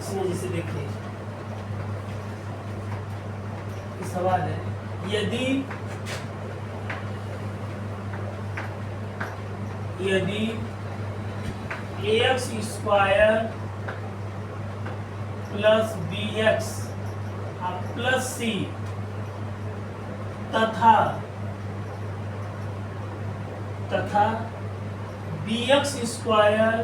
इसमें जैसे देखिए सवाल है, यदि ax square plus bx plus c तथा bx square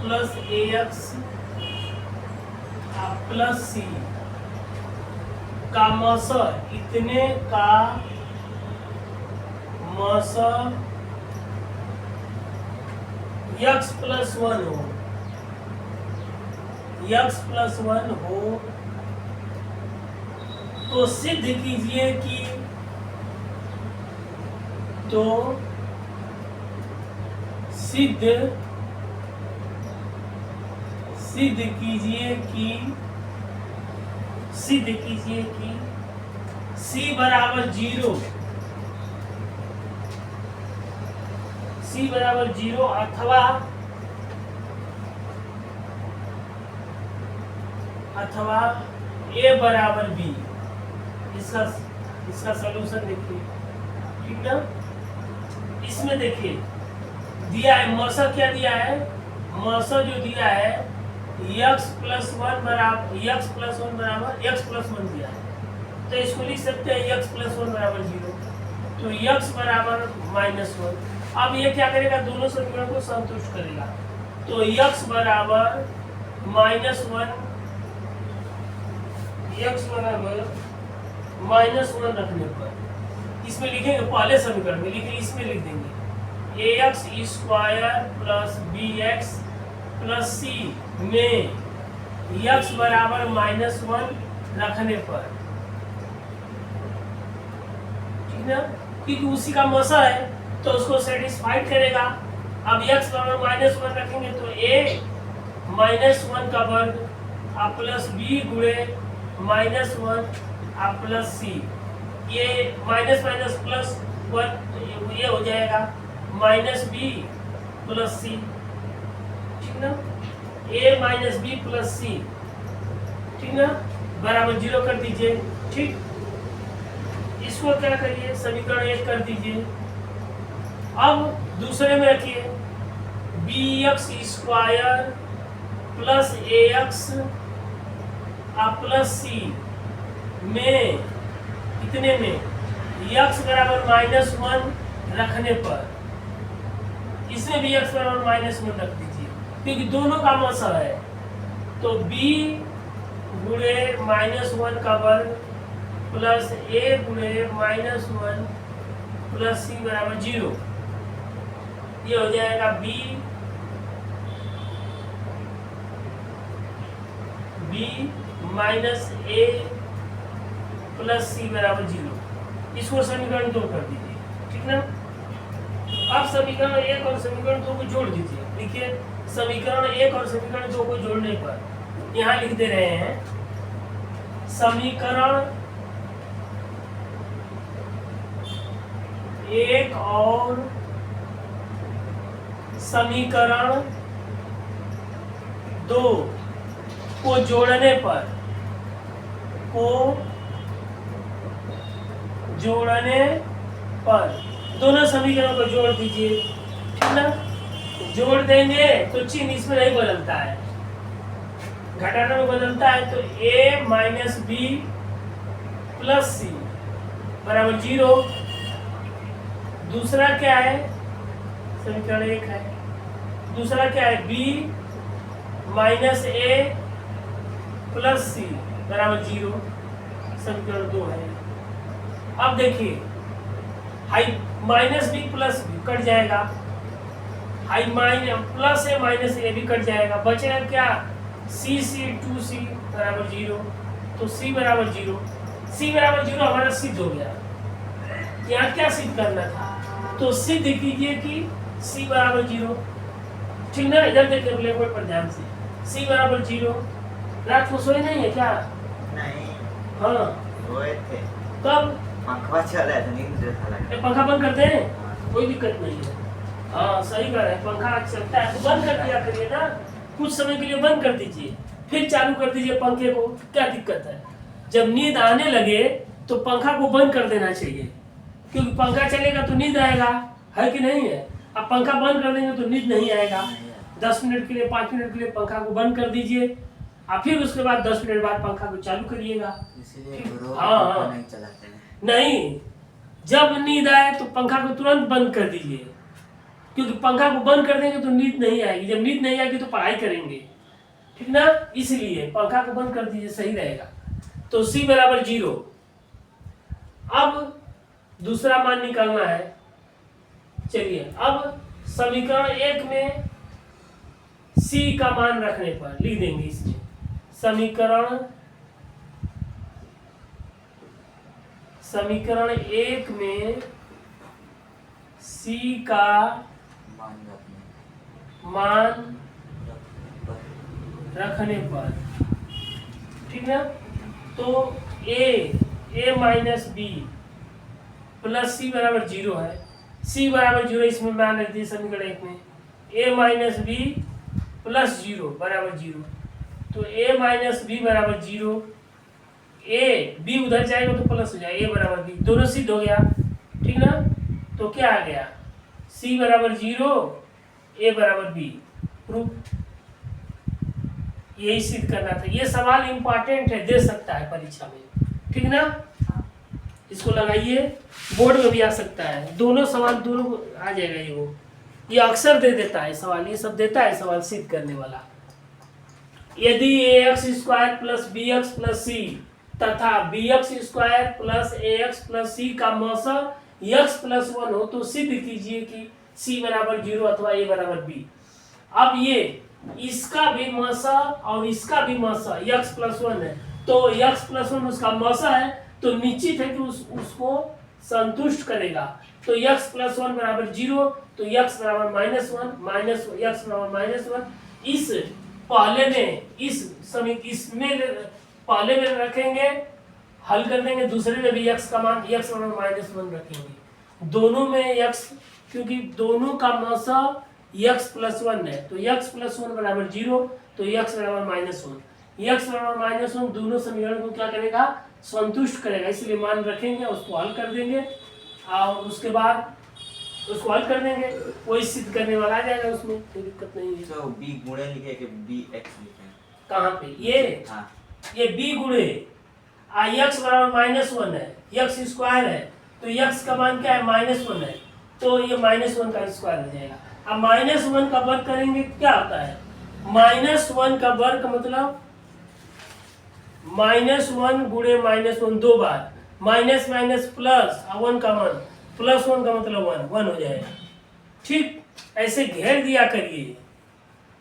plus ax plus c का मौसा इतने का मौसा x प्लस 1 हो तो सिद्ध कीजिए कि सिद्ध कीजिए कि c बराबर 0 अथवा a बराबर b। इसका सलूशन देखिए, ठीक ना। इसमें देखिए दिया है मौसा, क्या दिया है, मौसा जो दिया है x प्लस 1 बराबर x प्लस 1 दिया है, तो इसको लिख सकते हैं x प्लस 1 बराबर 0, तो x बराबर -1। अब ये क्या करेगा, दोनों समीकरण को संतुष्ट करेगा, तो x बराबर -1 रखने पर इसमें लिखेंगे, पहले समीकरण में लिखेंगे, इसमें लिख देंगे ax square plus bx plus c में x बराबर -1 रखने पर, ठीक ना, क्योंकि उसी का मौसा है तो उसको सेटिस्फाइड करेगा। अब x बराबर -1 रखेंगे तो a -1 का वर्ग प्लस b गुणे -1 प्लस c, ये माइनस प्लस 1 ये हो जाएगा -b प्लस c, ठीक ना, a -b प्लस c, ठीक ना, बराबर 0 कर दीजिए। ठीक, इसको क्या करिए, समीकरण 1 कर दीजिए। अब दूसरे में रखिए bx square plus ax plus c में कितने में x बराबर -1 रखने पर, इसमें भी x बराबर -1 रख दीजिए क्योंकि दोनों का मौसा है, तो b गुणे -1 का वर्ग प्लस a गुणे -1 प्लस c बराबर 0, ये हो जाएगा b minus a plus c बराबर 0। इसको समीकरण 2 कर दीजिए, ठीक ना। अब समीकरण 1 और समीकरण 2 को जोड़ दीजिए। देखिए समीकरण 1 और समीकरण 2 को जोड़ने पर यहाँ लिख दे रहे हैं समीकरण 1 और समीकरण 2 को जोड़ने पर दोनों समीकरणों को जोड़ दीजिए, ठीक ना। जोड़ देंगे तो चिन्ह इसमें नहीं बदलता है, घटाना में बदलता है, तो a minus b plus c बराबर 0। दूसरा क्या है, समीकरण 1 है, दूसरा क्या है b minus a plus c बराबर 0, समीकरण 2 है। अब देखिए हाई minus b plus b cut जाएगा, हाई प्लस a माइनस a भी कट जाएगा, बचेगा क्या c 2c बराबर 0, तो c बराबर 0 हमारा सिद्ध हो गया। यहाँ क्या सिद्ध करना था, तो सिद्ध कीजिए कि c बराबर 0, ठीक ना। इधर देखिए ब्लैक बोर्ड पर ध्यान से, c बराबर 0। रात को सोए नहीं है क्या? नहीं। हाँ सोए थे। कब? पंखा चल रहा था, नींद था लगा। पंखा बंद करते हैं, कोई दिक्कत नहीं है। हाँ सही कर रहे हैं, पंखा चलता है तो बंद कर दिया करिए ना, कुछ समय के लिए बंद कर दीजिए, फिर चालू कर दीजिए पंखे को, क्या दिक्कत है। जब नींद आने लगे तो पंखा को बंद कर देना चाहिए, क्योंकि पंखा चलेगा तो नींद आएगा, है कि नहीं है। अब पंखा बंद कर देंगे तो नींद नहीं आएगा। 10 मिनट के लिए 5 मिनट के लिए पंखा को बंद कर दीजिए, और फिर उसके बाद 10 मिनट बाद पंखा को चालू करिएगा। हाँ नहीं चलाते हैं। नहीं, जब नींद आए तो पंखा को तुरंत बंद कर दीजिए, क्योंकि पंखा को बंद कर देंगे तो नींद नहीं आएगी, जब नींद नहीं आएगी तो पढ़ाई करेंगे, ठीक ना, इसलिए पंखा को बंद कर दीजिए, सही रहेगा। तो C बराबर 0। अब दूसरा मान निकालना है। चलिए अब समीकरण 1 में C का मान रखने पर लिख देंगे, इसमें समीकरण 1 में C का मान रखने पर, ठीक ना, तो a minus B plus C बराबर 0 है। C बराबर 0 इसमें मान रख दिए समीकरण 1 में, a माइनस बी प्लस 0 बराबर 0, तो a माइनस बी बराबर 0, a b उधर जाएगा तो प्लस हो जाएगा, a बराबर b, दोनों सिद्ध हो गया, ठीक ना। तो क्या आ गया, C बराबर 0, a बराबर b, प्रूफ। यही सिद्ध करना था। ये सवाल इंपॉर्टेंट है, दे सकता है परीक्षा में, ठीक ना। इसको लगाइए, बोर्ड में भी आ सकता है, दोनों सवाल दोनों आ जाएगा। ये अक्सर दे देता है सवाल, ये सब देता है सवाल सिद्ध करने वाला। यदि ax square plus bx plus c तथा bx square plus ax plus c का मौसा x प्लस 1 हो तो सिद्ध कीजिए कि c बराबर 0 अथवा a बराबर b। अब ये इसका भी मौसा और इसका भी मौसा x प्लस 1 है, तो x प्लस 1 उसका मौसा है, तो निश्चित है कि उसको संतुष्ट करेगा। तो x प्लस 1 बराबर 0, तो x बराबर माइनस 1, माइनस x बराबर माइनस 1। इस पहले में इसमें पहले में रखेंगे, हल कर देंगे, दूसरे में भी x का मान x बराबर माइनस 1 रखेंगे, दोनों में x, क्योंकि दोनों का मौसा x प्लस 1 है, तो x प्लस 1 बराबर 0, तो x बराबर माइनस 1, x बराबर माइनस 1 दोनों समीकरण को क्या करेगा, संतुष्ट करेगा, इसलिए मान रखेंगे, उसको हल कर देंगे, और उसके बाद उसको हल कर देंगे, वही सिद्ध करने वाला आ जाएगा, उसमें कोई दिक्कत नहीं है। तो b गुणे लिखे कि bx लिखे, कहाँ पे ये, हाँ ये b गुणे x बराबर माइनस 1 है, x स्क्वायर है, तो x का मान क्या है, माइनस 1 है, तो ये माइनस 1 का स्क्वायर हो जाएगा। अब माइनस 1 का वर्ग करेंगे क्या होता है, माइनस 1 का वर्ग मतलब माइनस 1 गुणे माइनस 1 दो बार, माइनस माइनस प्लस, 1 का मान प्लस 1 का मतलब 1 हो जाएगा, ठीक। ऐसे घेर दिया करिए,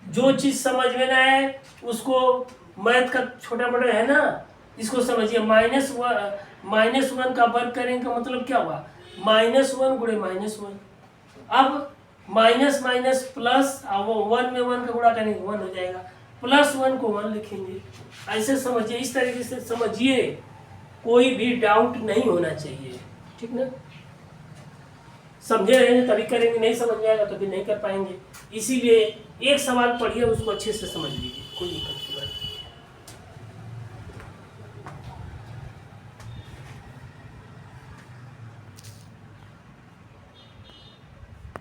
जो चीज समझ में ना है उसको, मैथ का छोटा बड़ा है ना, इसको समझिए। माइनस 1 का वर्ग करेंगे का मतलब क्या हुआ, माइनस 1 गुणे माइनस 1। अब माइनस माइनस प्लस, वो 1 में 1 का गुणा करेंगे 1 हो जाएगा, प्लस 1 को 1 लिखेंगे। ऐसे समझिए, इस तरीके से समझिए, कोई भी डाउट नहीं होना चाहिए, ठीक ना। समझे रहेंगे तभी करेंगे, नहीं समझ में आएगा तो भी नहीं कर पाएंगे। इसीलिए एक सवाल पढ़िए, उसको अच्छे से समझ लीजिए, कोई दिक्कत नहीं।